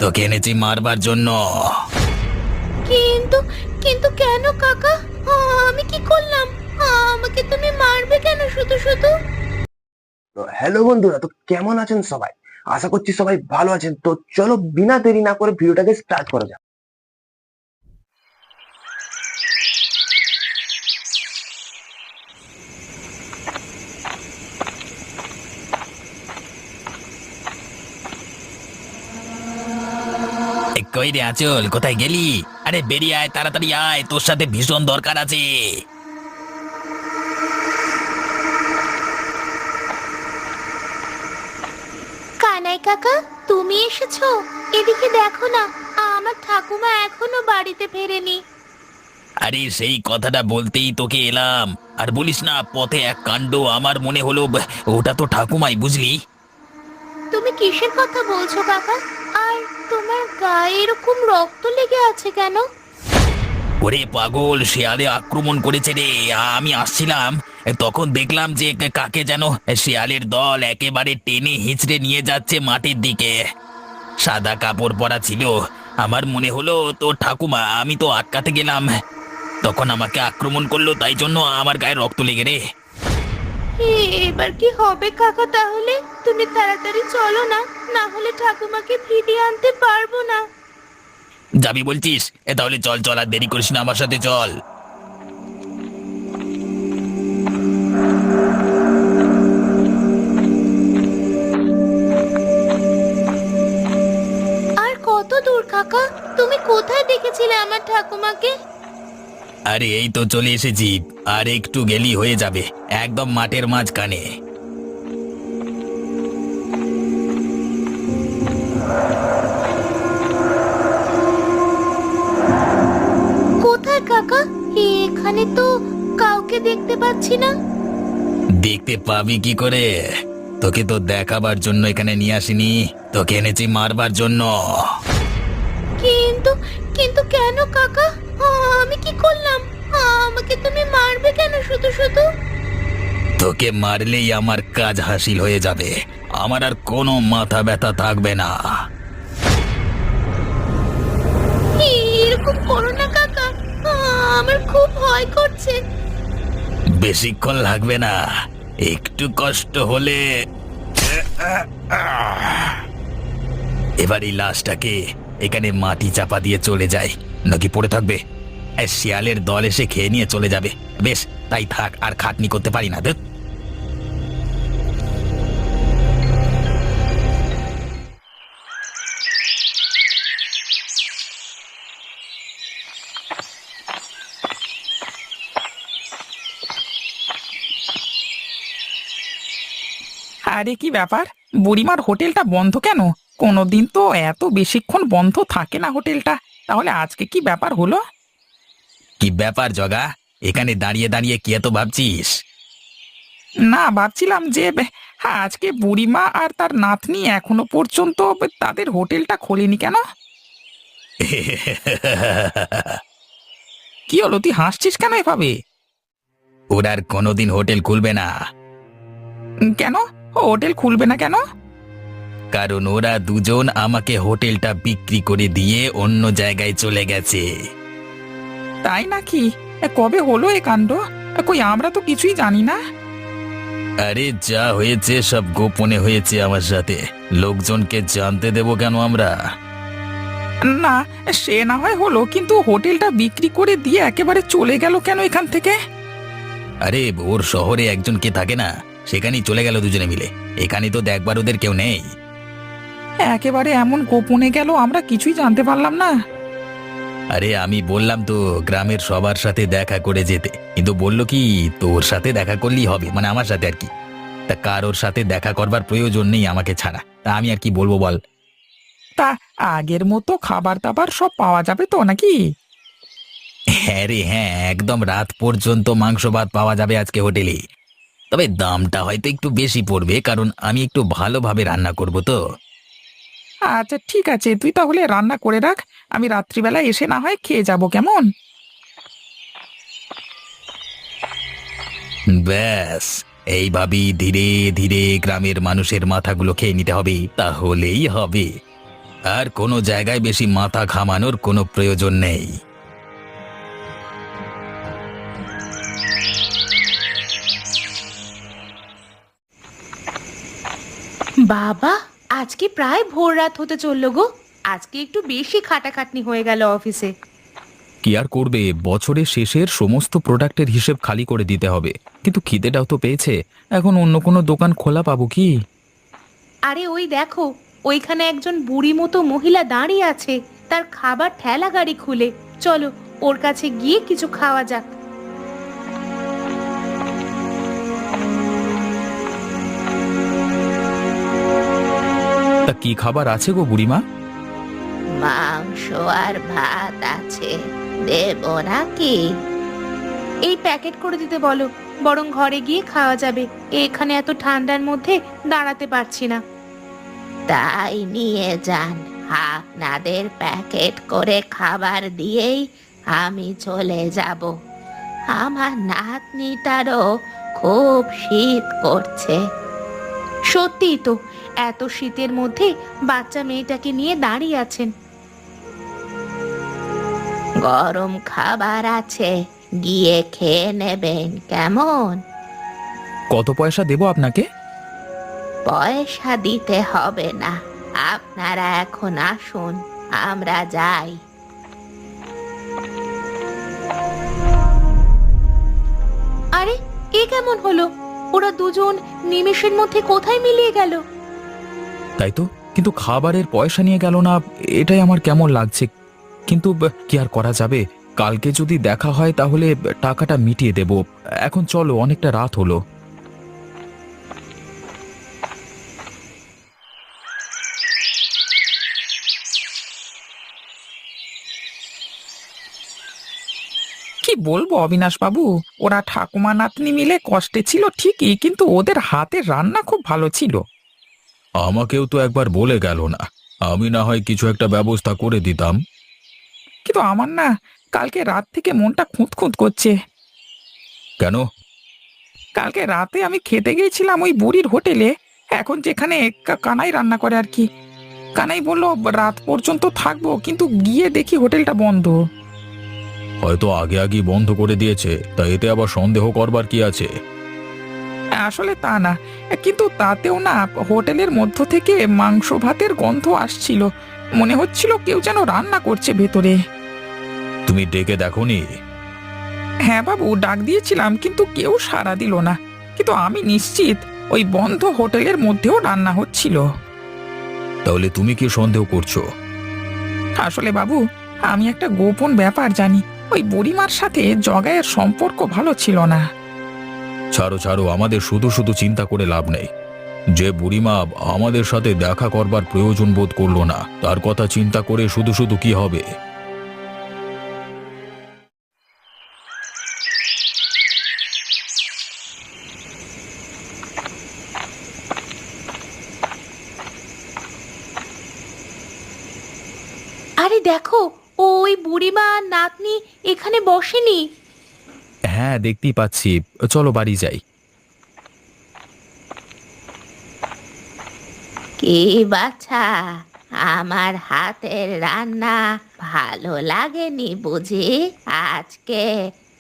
তোকে এনেছি মারবার জন্য। কিন্তু কিন্তু কেন কাকা? আমি কি করলাম? আমাকে তুমি মারবে কেন শুধু শুধু? তো হ্যালো বন্ধুরা, তো কেমন আছেন সবাই? আশা করছি সবাই ভালো আছেন। তো চলো বিনা দেরি না করে ভিডিওটাকে স্টার্ট করা যাক। কই রে আঁচল, কোথায় গেলি? আরে বেরিয়ে আয়, তাড়াতাড়ি আয়, তোর সাথে ভীষণ দরকার আছে। কানাই কাকা, তুমি এসেছো? এদিকে দেখো না, আমার ঠাকুমা এখনো বাড়িতে ফেরেনি। আরে সেই কথাটা বলতেই তোকে এলাম। আর বলিস না, পথে এক কাণ্ড, আমার মনে হলো ওটা তো ঠাকুমাই, বুঝলি? তুমি কিসের কথা বলছো কাকা? আর তোমার গায়ে এরকম রক্ত লেগে আছে কেন? ওরে পাগল, শেয়ালে আক্রমণ করেছে রে। আমি আসছিলাম, তখন দেখলাম যে কাকে যেন শেয়ালের দল একেবারে টেনে হিঁচড়ে নিয়ে যাচ্ছে মাটির দিকে। সাদা কাপড় পরা ছিল। আমার মনে হলো তো ঠাকুমা, আমি তো আটকাতে গেলাম, তখন আমাকে আক্রমণ করলো, তাই জন্য আমার গায়ে রক্ত লেগে রে। এবার কি হবে কাকা? তাহলে তুমি তাড়াতাড়ি চলো না, না হলে ঠাকুমাকে ফিরিয়ে আনতে পারবো না। যাবি বলছিস? তাহলে চল চল, আর দেরি করিস না, আমার সাথে চল। আর কত দূর কাকা? তুমি কোথায় দেখেছিলে আমার ঠাকুমাকে? আরে এই তো চলে এসেছি, আর একটু গেলি হয়ে যাবে, একদম মাঠের মাঝখানে। কোথায় কাকা? এখানে তো কাউকে দেখতে পাচ্ছি না। দেখতে পাবি কি করে? তোকে তো দেখাবার জন্য এখানে নিয়ে আসিনি, তোকে এনেছি মারবার জন্য। কিন্তু কিন্তু কেন কাকা? আমি কি করলাম? আমাকে তুমি মারবে কেন শুধু শুধু? তোকে মারলেই আমার কাজ হাসিল হয়ে যাবে, আমার আর কোনো মাথা ব্যথা থাকবে না। এরকম করো না কাকা, আমার খুব ভয় করছে। বেশিক্ষণ লাগবে না, একটু কষ্ট হলে। এবার এই লাশটাকে এখানে মাটি চাপা দিয়ে চলে যায়, নাকি পড়ে থাকবে? শিয়ালের দল এসে খেয়ে নিয়ে চলে যাবে। বেশ, তাই থাক, আর খাটনি করতে পারি না। দেখ, আরে কি ব্যাপার, বুড়িমার হোটেলটা বন্ধ কেন? কোনোদিন তো এত বেশিক্ষণ বন্ধ থাকে না হোটেলটা। তাহলে আজকে কি ব্যাপার হলো? কি ব্যাপার জগা? এখানে দাঁড়িয়ে দাঁড়িয়ে কি এত ভাবছিস? না, ভাবছিলাম যে হ্যাঁ, আজকে বুড়িমা আর তার নাতনি এখনো পর্যন্ত তাদের হোটেলটা খোলেনি কেন? কি হলো, তুই হাসছিস কেন এভাবে? ওরা আর কোনোদিন হোটেল খুলবে না। কেন? ও হোটেল খুলবে না কেন? কারণ ওরা দুজন আমাকে হোটেলটা বিক্রি করে দিয়ে অন্য জায়গায় চলে গেছে। তাই নাকি? কবে হলো এ কাণ্ড? কই, আমরা তো কিছুই জানি না। আরে যা হয়েছে সব গোপনে হয়েছে আমার সাথে, লোকজনকে জানতে দেব কেন আমরা? না, সে না হয় হলো, কিন্তু হোটেলটা বিক্রি করে দিয়ে একেবারে চলে গেল কেন এখান থেকে? আরে ওর শহরে একজন কে থাকে না, সেখানেই চলে গেল দুজনে মিলে। এখানে তো দেখবার ওদের কেউ নেই। একেবারে এমন গোপনে গেল, আমরা কিছুই জানতে পারলাম না। আরে আমি বললাম তো গ্রামের সবার সাথে দেখা করে যেতে, কিন্তু বলল কি তোর সাথে দেখা করলেই হবে, মানে আমার সাথে আর কি। তা কারোর সাথে দেখা করবার প্রয়োজন নেই আমাকে ছাড়া, তা আমি আর কি বলবো বল? তা আগের মতো খাবার দাবার সব পাওয়া যাবে তো নাকি? হ্যাঁ রে হ্যাঁ, একদম রাত পর্যন্ত মাংস ভাত পাওয়া যাবে আজকে হোটেলে। তবে দামটা হয়তো একটু বেশি পড়বে, কারণ আমি একটু ভালোভাবে রান্না করব তো। আচ্ছা ঠিক আছে, তুই তাহলে রান্না করে রাখ, আমি রাত্রিবেলা এসে না হয় খেয়ে যাব, কেমন? ব্যাস, এইভাবেই ধীরে ধীরে গ্রামের মানুষের মাথাগুলো খেয়ে নিতে হবে, তাহলেই হবে। আর কোনো জায়গায় বেশি মাথা ঘামানোর কোনো প্রয়োজন নেই। বাবা, আজকে প্রায় ভোর রাত হতে চললো গো। আজকে একটু বেশি খাটাখাটনি হয়ে গেল অফিসে। কি আর করবে, বছরের শেষের সমস্ত প্রোডাক্টের হিসেব খালি করে দিতে হবে। কিন্তু খিদেটাও তো পেয়েছে, এখন অন্য কোনো দোকান খোলা পাবো কি? আরে ওই দেখো, ওইখানে একজন বুড়ি মতো মহিলা দাঁড়িয়ে আছে, তার খাবার ঠেলা গাড়ি খুলে। চলো ওর কাছে গিয়ে কিছু খাওয়া যাক। তা কি খাবার আছে গো বুড়িমা? মাংস আর ভাত আছে, দেব নাকি? এই প্যাকেট করে দিতে বলো, বরং ঘরে গিয়ে খাওয়া যাবে। এখানে এত ঠান্ডার মধ্যে দাঁড়াতে পারছি না। তাই নিয়ে যান, আপনাদের প্যাকেট করে খাবার দিয়েই আমি চলে যাব। আমার নাতনিটারও খুব শীত করছে। সত্যি তো, এত শীতের মধ্যে বাচ্চা মেয়েটাকে নিয়ে দাঁড়িয়ে আছেন। গরম খাবার আছে, গিয়ে খেয়ে নেবেন কেমন? কত পয়সা দেবো আপনাকে? পয়সা দিতে হবে না, আপনারা এখন আসুন, আমরা যাই। আরে এ কেমন হলো? ওরা দুজন নিমেষের মধ্যে কোথায় মিলিয়ে গেল? তাই তো, কিন্তু খাবারের পয়সা নিয়ে গেল না, এটাই আমার কেমন লাগছে। কিন্তু কি আর করা যাবে, কালকে যদি দেখা হয় তাহলে টাকাটা মিটিয়ে দেব। এখন চলো, অনেকটা রাত হলো। কি বলবো অবিনাশ বাবু, ওরা ঠাকুমা নাতনি মিলে কষ্টে ছিল ঠিকই, কিন্তু ওদের হাতের রান্না খুব ভালো ছিল। আমাকেও তো একবার বলে গেল না, আমি না হয় কিছু একটা ব্যবস্থা করে দিতাম। কিন্তু আমার না কালকে রাত থেকে মনটা খুঁত খুঁত করছে। কেন? কালকে রাতে আমি খেতে গিয়েছিলাম ওই বুড়ির হোটেলে, এখন যেখানে কানাই রান্না করে আর কি। কানাই বললো রাত পর্যন্ত থাকবো, কিন্তু গিয়ে দেখি হোটেলটা বন্ধ। হয়তো আগে আগে বন্ধ করে দিয়েছে, তা এতে আবার সন্দেহ করবার কি আছে? আসলে তা না, কিন্তু তাতেও না হোটেলের মধ্য থেকে মাংস ভাতের গন্ধ আসছিল। মনে হচ্ছিল কেউ যেন রান্না করছে ভেতরে। তুমি ডেকে দেখোনি? হ্যাঁ বাবু, ডাক দিয়েছিলাম কিন্তু কেউ সাড়া দিল না। কিন্তু আমি নিশ্চিত ওই বন্ধ হোটেলের মধ্যেও রান্না হচ্ছিল। তাহলে তুমি কি সন্দেহ করছো? আসলে বাবু, আমি একটা গোপন ব্যাপার জানি। ওই বুড়িমার সাথে জগায়ের সম্পর্ক ভালো ছিল না। ছাড়ো ছাড়ো, আমাদের শুধু শুধু চিন্তা করে লাভ নেই। যে বুড়িমা আমাদের সাথে দেখা করবার প্রয়োজন বোধ করলো না, তার কথা চিন্তা করে শুধু শুধু কি হবে? আরে দেখো, ওই বুড়িমা আর নাতনি এখানে বসেনি। হ্যাঁ, দেখতেই পাচ্ছি। চলো বাড়ি যাই। কি বাছা, আমার হাতের রান্না ভালো লাগেনি বুঝি? আজকে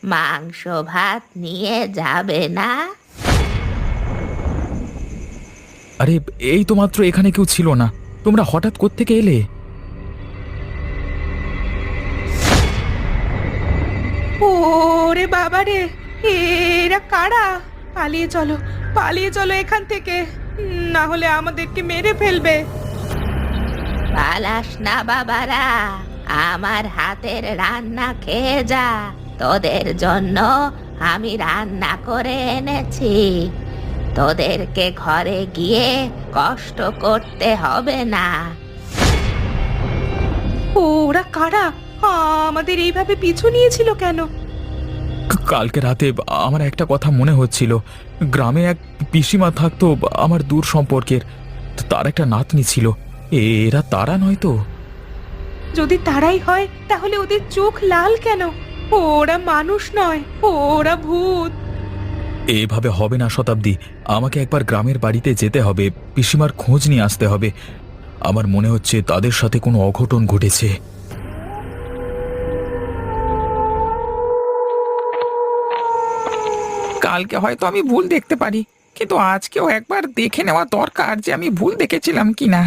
মাংস ভাত নিয়ে যাবে না? আরে এই তো মাত্র এখানে কেউ ছিল না, তোমরা হঠাৎ কোত্থেকে এলে? ওরে বাবা রে, এরা কারা? পালিয়ে চলো, পালিয়ে চলো এখান থেকে, না হলে আমাদেরকে মেরে ফেলবে। পালাস না বাবারা, আমার হাতের রান্না খেয়ে যা। তোদের জন্য আমি রান্না করে এনেছি, তোদেরকে ঘরে গিয়ে কষ্ট করতে হবে না। ওরা কারা? আমাদের এইভাবে পিছু নিয়েছিল কেন? কালকে রাতে আমার একটা কথা মনে হচ্ছিল। গ্রামে এক পিসিমা থাকতো আমার দূর সম্পর্কের, তার একটা নাতনি ছিল। এরা তারা নয় তো? যদি তারাই হয় তাহলে ওদের চোখ লাল কেন? ওরা মানুষ নয়, ওরা ভূত। এভাবে হবে না শতাব্দী, আমাকে একবার গ্রামের বাড়িতে যেতে হবে, পিসিমার খোঁজ নিয়ে আসতে হবে। আমার মনে হচ্ছে তাদের সাথে কোনো অঘটন ঘটেছে। কালকে হয়তো আমি ভুল দেখতে পারি, কিন্তু আজকেও একবার দেখে নেওয়া দরকার যে আমি ভুল দেখেছিলাম কিনা।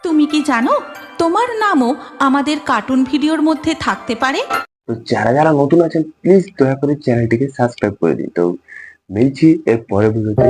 তুমি কি জানো তোমার নামও আমাদের কার্টুন ভিডিওর মধ্যে থাকতে পারে? তো যারা যারা নতুন আছেন প্লিজ দয়া করে চ্যানেলটিকে সাবস্ক্রাইব করে দিন। তো মিলছি এর পরের ভিডিওতে।